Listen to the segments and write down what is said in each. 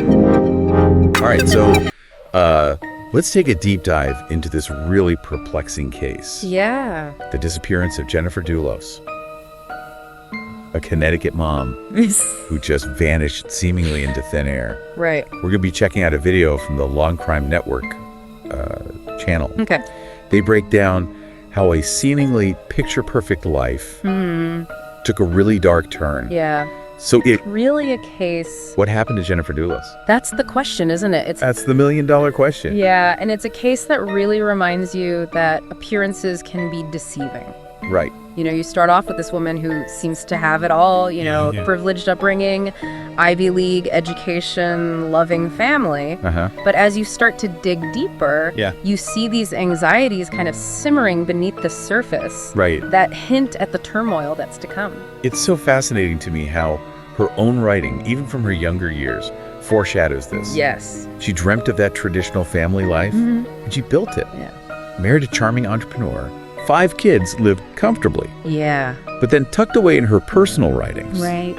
All right, so let's take a deep dive into this really perplexing case. Yeah. The disappearance of Jennifer Dulos, a Connecticut mom who just vanished seemingly into thin air. Right. We're going to be checking out a video from the Law and Crime Network channel. Okay. They break down how a seemingly picture-perfect life took a really dark turn. Yeah. So Really a case. what happened to Jennifer Dulos? That's the question, isn't it? That's the million-dollar question. Yeah, and it's a case that really reminds you that appearances can be deceiving. Right. You know, you start off with this woman who seems to have it all, privileged upbringing, Ivy League education, loving family. But as you start to dig deeper, you see these anxieties kind of simmering beneath the surface. Right. That hint at the turmoil that's to come. It's so fascinating to me how her own writing, even from her younger years, foreshadows this. Yes. She dreamt of that traditional family life, and she built it. Yeah. Married a charming entrepreneur. 5 kids, lived comfortably. Yeah. But then tucked away in her personal writings Right.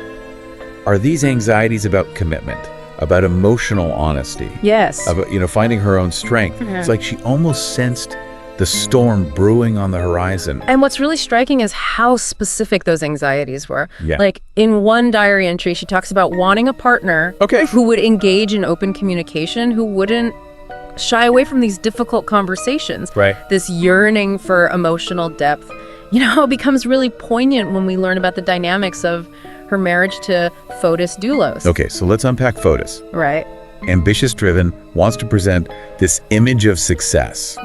are these anxieties about commitment, about emotional honesty, Yes. about, finding her own strength. It's like she almost sensed the storm brewing on the horizon. And what's really striking is how specific those anxieties were. Yeah. Like in one diary entry, she talks about wanting a partner who would engage in open communication, who wouldn't shy away from these difficult conversations. Right. This yearning for emotional depth, it becomes really poignant when we learn about the dynamics of her marriage to Fotis Dulos. Okay, so let's unpack Fotis. Right. Ambitious driven, wants to present this image of success.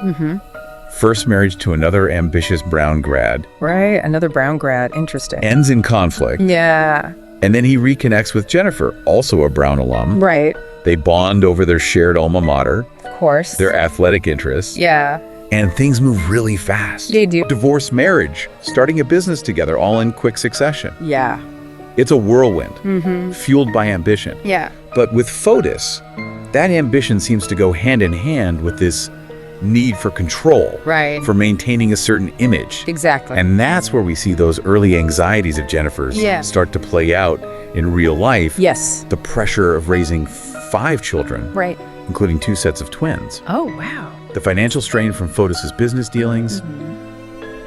First marriage to another ambitious Brown grad. Right. Another Brown grad. Interesting. Ends in conflict. Yeah. And then he reconnects with Jennifer, also a Brown alum. Right. They bond over their shared alma mater, Of course. their athletic interests. Yeah. And things move really fast. They do. Divorce, marriage, starting a business together, all in quick succession. Yeah. It's a whirlwind, fueled by ambition. Yeah. But with Fotis, that ambition seems to go hand in hand with this need for control, Right. for maintaining a certain image. Exactly. And that's where we see those early anxieties of Jennifer's start to play out in real life. Yes. The pressure of raising 5 children, Right. including 2 sets of twins. Oh, wow. The financial strain from Fotis's business dealings,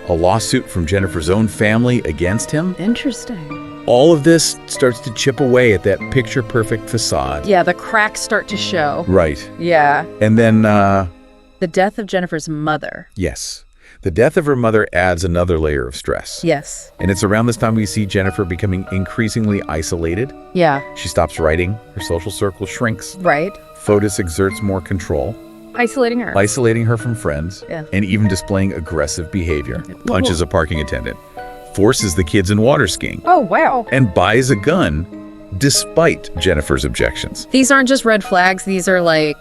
a lawsuit from Jennifer's own family against him. Interesting. All of this starts to chip away at that picture-perfect facade. Yeah, the cracks start to show. Right. Yeah. And then, The death of Jennifer's mother. yes, the death of her mother adds another layer of stress. Yes. And it's around this time we see Jennifer becoming increasingly isolated. Yeah. She stops writing, her social circle shrinks. Right. Fotis exerts more control, Isolating her. isolating her from friends, Yeah. and even displaying aggressive behavior. Punches a parking attendant, forces the kids in water skiing, Oh, wow. and buys a gun despite Jennifer's objections. These aren't just red flags. These are like,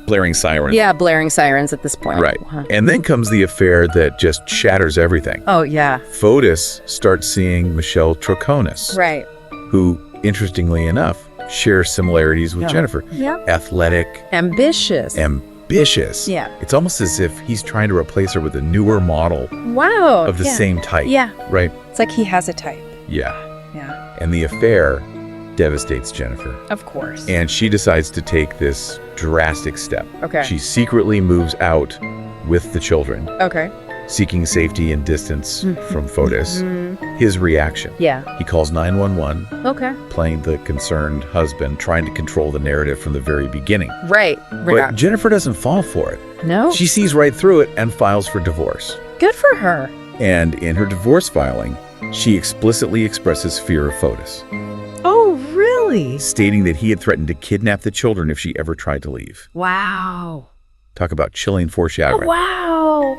Blaring sirens. blaring sirens at this point. Right. Wow. And then comes the affair that just shatters everything. Oh, yeah. Fotis starts seeing Michelle Troconis, Right. who, interestingly enough, shares similarities with Jennifer. Yeah. Athletic, Ambitious. ambitious. Yeah. It's almost as if he's trying to replace her with a newer model Wow. of the same type. Yeah. Right? It's like he has a type. Yeah. Yeah. And the affair devastates Jennifer. Of course. And she decides to take this drastic step. Okay. She secretly moves out with the children, Okay. seeking safety and distance from Fotis. His reaction. Yeah. He calls 911, Okay. playing the concerned husband, trying to control the narrative from the very beginning. Right. But Jennifer doesn't fall for it. No. She sees right through it and files for divorce. Good for her. And in her divorce filing, she explicitly expresses fear of Fotis, Oh, really? stating that he had threatened to kidnap the children if she ever tried to leave. Wow. Talk about chilling foreshadowing. Wow.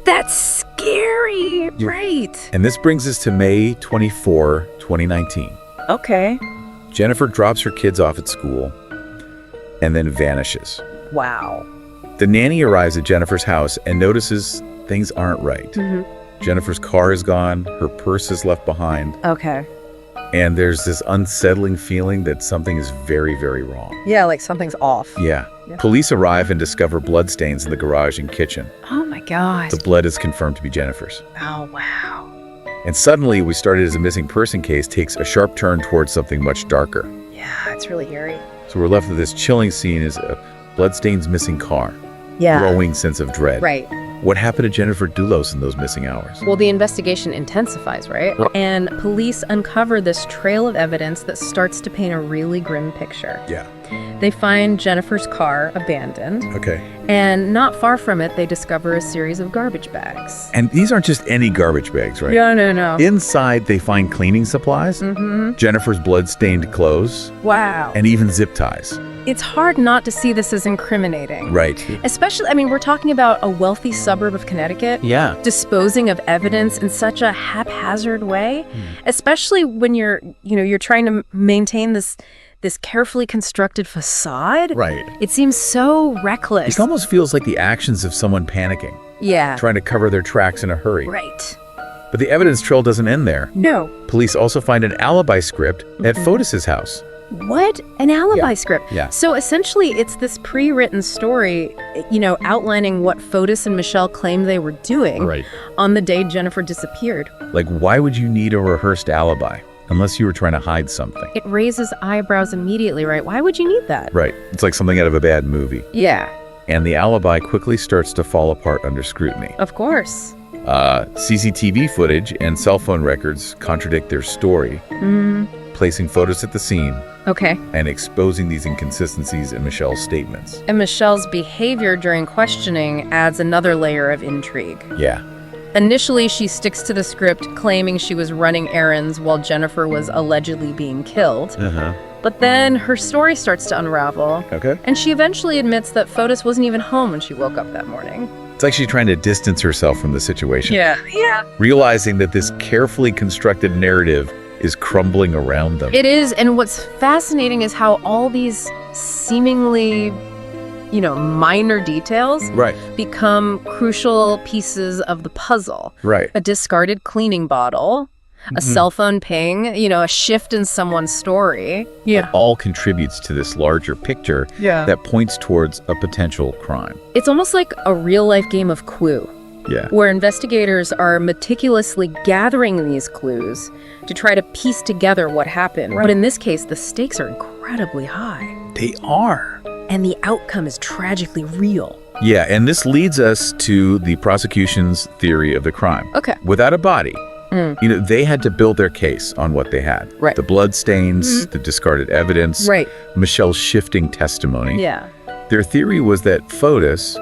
That's scary. Right. And this brings us to May 24, 2019. Okay. Jennifer drops her kids off at school and then vanishes. Wow. The nanny arrives at Jennifer's house and notices things aren't right. Jennifer's car is gone, her purse is left behind, Okay. and there's this unsettling feeling that something is very, very wrong. Yeah, like something's off. Yeah. Yeah. Police arrive and discover bloodstains in the garage and kitchen. Oh my God. The blood is confirmed to be Jennifer's. Oh, wow. And suddenly, we started as a missing person case takes a sharp turn towards something much darker. Yeah, it's really hairy. So we're left with this chilling scene as a bloodstained missing car. Yeah. Growing sense of dread. Right. What happened to Jennifer Dulos in those missing hours? Well, the investigation intensifies, right? And police uncover this trail of evidence that starts to paint a really grim picture. Yeah. They find Jennifer's car abandoned. Okay. And not far from it, they discover a series of garbage bags. And these aren't just any garbage bags, right? No. Inside, they find cleaning supplies, Jennifer's blood-stained clothes, Wow. and even zip ties. It's hard not to see this as incriminating. Right. Especially, I mean, we're talking about a wealthy suburb of Connecticut. Yeah. Disposing of evidence in such a haphazard way, especially when you're trying to maintain this carefully constructed facade. Right. It seems so reckless. It almost feels like the actions of someone panicking, Yeah. trying to cover their tracks in a hurry. Right. But the evidence trail doesn't end there. No. Police also find an alibi script at Fotis's house. What? An alibi script? Yeah. So essentially, it's this pre-written story, outlining what Fotis and Michelle claimed they were doing on the day Jennifer disappeared. Like, why would you need a rehearsed alibi? Unless you were trying to hide something. It raises eyebrows immediately, right? Why would you need that? Right. It's like something out of a bad movie. Yeah. And the alibi quickly starts to fall apart under scrutiny. Of course. CCTV footage and cell phone records contradict their story, placing Fotis at the scene Okay. and exposing these inconsistencies in Michelle's statements. And Michelle's behavior during questioning adds another layer of intrigue. Yeah. Initially, she sticks to the script, claiming she was running errands while Jennifer was allegedly being killed. But then her story starts to unravel. Okay. And she eventually admits that Fotis wasn't even home when she woke up that morning. It's like she's trying to distance herself from the situation. Yeah. Realizing that this carefully constructed narrative is crumbling around them. It is, and what's fascinating is how all these seemingly, minor details become crucial pieces of the puzzle. Right. A discarded cleaning bottle, a cell phone ping, a shift in someone's story. It all contributes to this larger picture that points towards a potential crime. It's almost like a real-life game of Clue. Yeah. Where investigators are meticulously gathering these clues to try to piece together what happened. But in this case, the stakes are incredibly high. They are. And the outcome is tragically real. Yeah, and this leads us to the prosecution's theory of the crime. Okay. Without a body, they had to build their case on what they had. Right. The blood stains, the discarded evidence, Michelle's shifting testimony. Yeah. Their theory was that Fotis,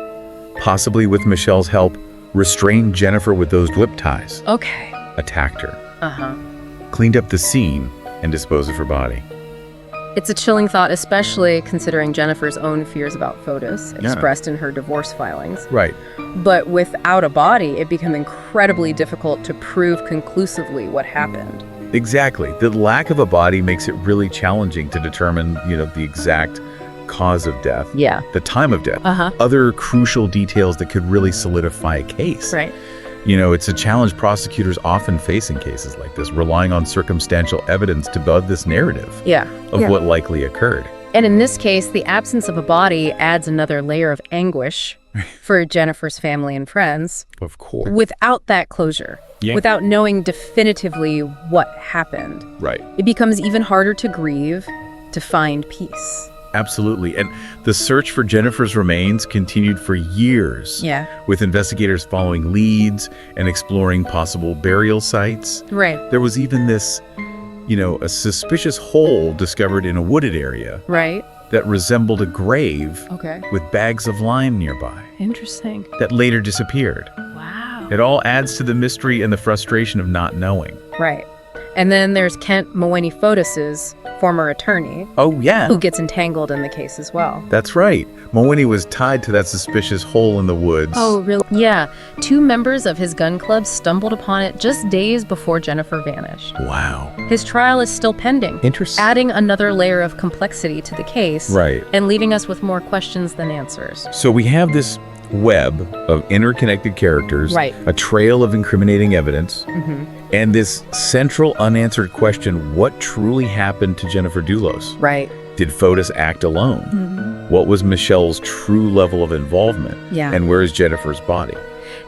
possibly with Michelle's help, restrained Jennifer with those whip ties. Okay. Attacked her. Cleaned up the scene and disposed of her body. It's a chilling thought, especially considering Jennifer's own fears about Fotis, expressed in her divorce filings. Right. But without a body, it became incredibly difficult to prove conclusively what happened. Exactly. The lack of a body makes it really challenging to determine, the exact cause of death. Yeah. The time of death. Other crucial details that could really solidify a case. Right. It's a challenge prosecutors often face in cases like this, relying on circumstantial evidence to build this narrative of what likely occurred. And in this case, the absence of a body adds another layer of anguish for Jennifer's family and friends. Of course. Without that closure, without knowing definitively what happened, it becomes even harder to grieve, to find peace. Absolutely. And the search for Jennifer's remains continued for years. Yeah. With investigators following leads and exploring possible burial sites. Right. There was even this, a suspicious hole discovered in a wooded area. Right. That resembled a grave. Okay. With bags of lime nearby. Interesting. That later disappeared. Wow. It all adds to the mystery and the frustration of not knowing. Right. And then there's Kent Maweny Fotis's former attorney. Oh, yeah. Who gets entangled in the case as well. That's right. Maweny was tied to that suspicious hole in the woods. Oh, really? Yeah. 2 members of his gun club stumbled upon it just days before Jennifer vanished. Wow. His trial is still pending. Interesting. Adding another layer of complexity to the case. Right. And leaving us with more questions than answers. So we have this web of interconnected characters, a trail of incriminating evidence, and this central unanswered question: what truly happened to Jennifer Dulos? Right. Did Fotis act alone? What was Michelle's true level of involvement? Yeah. And where is Jennifer's body?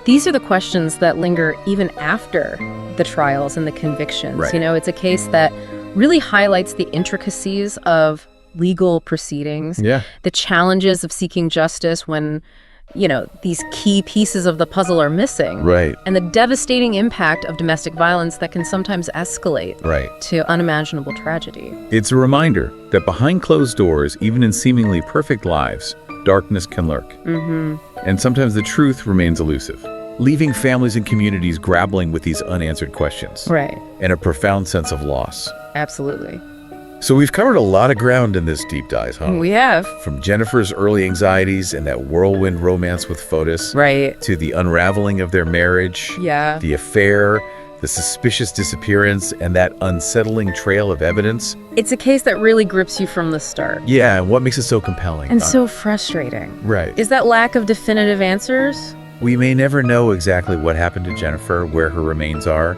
These are the questions that linger even after the trials and the convictions. Right. It's a case that really highlights the intricacies of legal proceedings, the challenges of seeking justice when, these key pieces of the puzzle are missing, and the devastating impact of domestic violence that can sometimes escalate to unimaginable tragedy. It's a reminder that behind closed doors, even in seemingly perfect lives, darkness can lurk. And sometimes the truth remains elusive, leaving families and communities grappling with these unanswered questions. And a profound sense of loss. Absolutely. So we've covered a lot of ground in this deep dive, huh? We have. From Jennifer's early anxieties and that whirlwind romance with Fotis, to the unraveling of their marriage, the affair, the suspicious disappearance, and that unsettling trail of evidence. It's a case that really grips you from the start. Yeah, and what makes it so compelling? And so frustrating. Right. Is that lack of definitive answers? We may never know exactly what happened to Jennifer, where her remains are.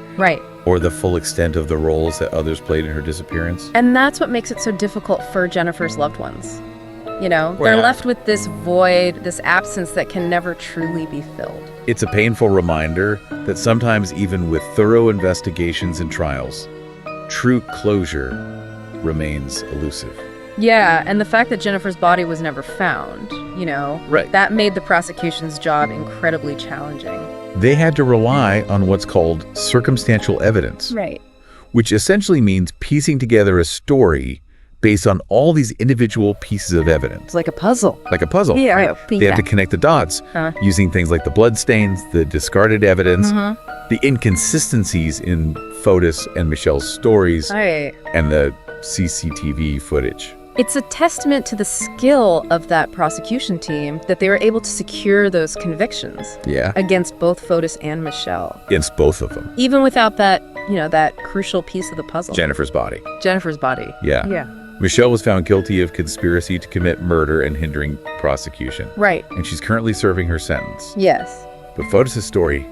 Or the full extent of the roles that others played in her disappearance. And that's what makes it so difficult for Jennifer's loved ones. They're left with this void, this absence that can never truly be filled. It's a painful reminder that sometimes even with thorough investigations and trials, true closure remains elusive. Yeah, and the fact that Jennifer's body was never found, that made the prosecution's job incredibly challenging. They had to rely on what's called circumstantial evidence. Which essentially means piecing together a story based on all these individual pieces of evidence. Like a puzzle. They had to connect the dots using things like the bloodstains, the discarded evidence, the inconsistencies in Fotis and Michelle's stories, and the CCTV footage. It's a testament to the skill of that prosecution team that they were able to secure those convictions against both Fotis and Michelle. Against both of them. Even without that, that crucial piece of the puzzle. Jennifer's body. Yeah. Michelle was found guilty of conspiracy to commit murder and hindering prosecution. And she's currently serving her sentence. Yes. But Fotis' story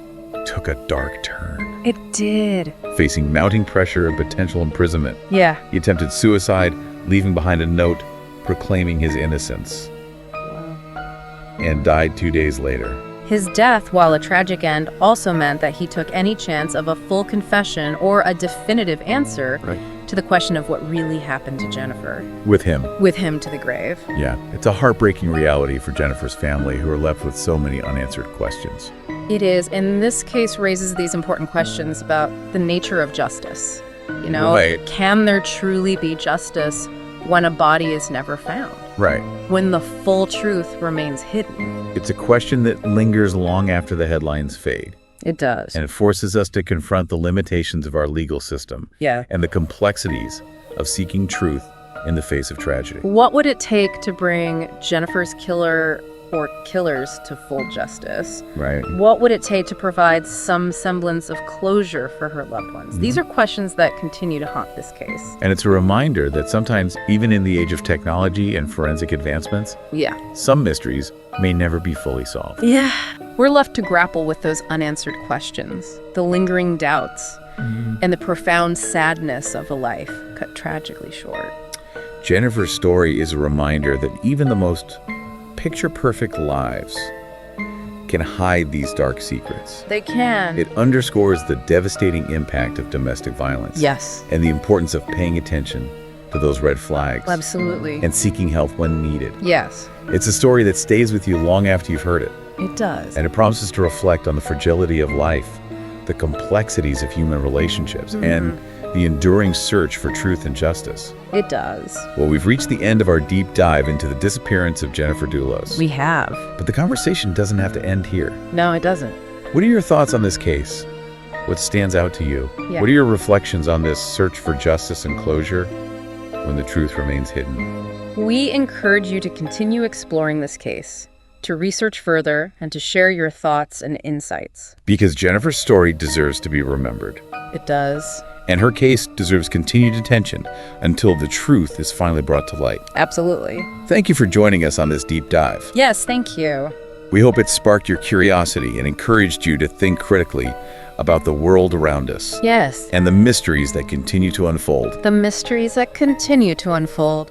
took a dark turn. It did. Facing mounting pressure and potential imprisonment. Yeah. He attempted suicide, leaving behind a note proclaiming his innocence. And died 2 days later. His death, while a tragic end, also meant that he took any chance of a full confession or a definitive answer to the question of what really happened to Jennifer. With him to the grave. Yeah, it's a heartbreaking reality for Jennifer's family, who are left with so many unanswered questions. It is, and this case raises these important questions about the nature of justice. Can there truly be justice when a body is never found? When the full truth remains hidden? It's a question that lingers long after the headlines fade. It does. And it forces us to confront the limitations of our legal system. And the complexities of seeking truth in the face of tragedy. What would it take to bring Jennifer's killer or killers to full justice? What would it take to provide some semblance of closure for her loved ones? These are questions that continue to haunt this case. And it's a reminder that sometimes, even in the age of technology and forensic advancements, some mysteries may never be fully solved. We're left to grapple with those unanswered questions, the lingering doubts, and the profound sadness of a life cut tragically short. Jennifer's story is a reminder that even the most picture-perfect lives can hide these dark secrets. They can. It underscores the devastating impact of domestic violence. And the importance of paying attention to those red flags. Absolutely. And seeking help when needed. It's a story that stays with you long after you've heard it. It does. And it promises to reflect on the fragility of life, the complexities of human relationships, and the enduring search for truth and justice. It does. Well, we've reached the end of our deep dive into the disappearance of Jennifer Dulos. We have. But the conversation doesn't have to end here. No, it doesn't. What are your thoughts on this case? What stands out to you? What are your reflections on this search for justice and closure when the truth remains hidden? We encourage you to continue exploring this case, to research further, and to share your thoughts and insights. Because Jennifer's story deserves to be remembered. It does. And her case deserves continued attention until the truth is finally brought to light. Absolutely. Thank you for joining us on this deep dive. Yes, thank you. We hope it sparked your curiosity and encouraged you to think critically about the world around us. Yes. And the mysteries that continue to unfold. The mysteries that continue to unfold.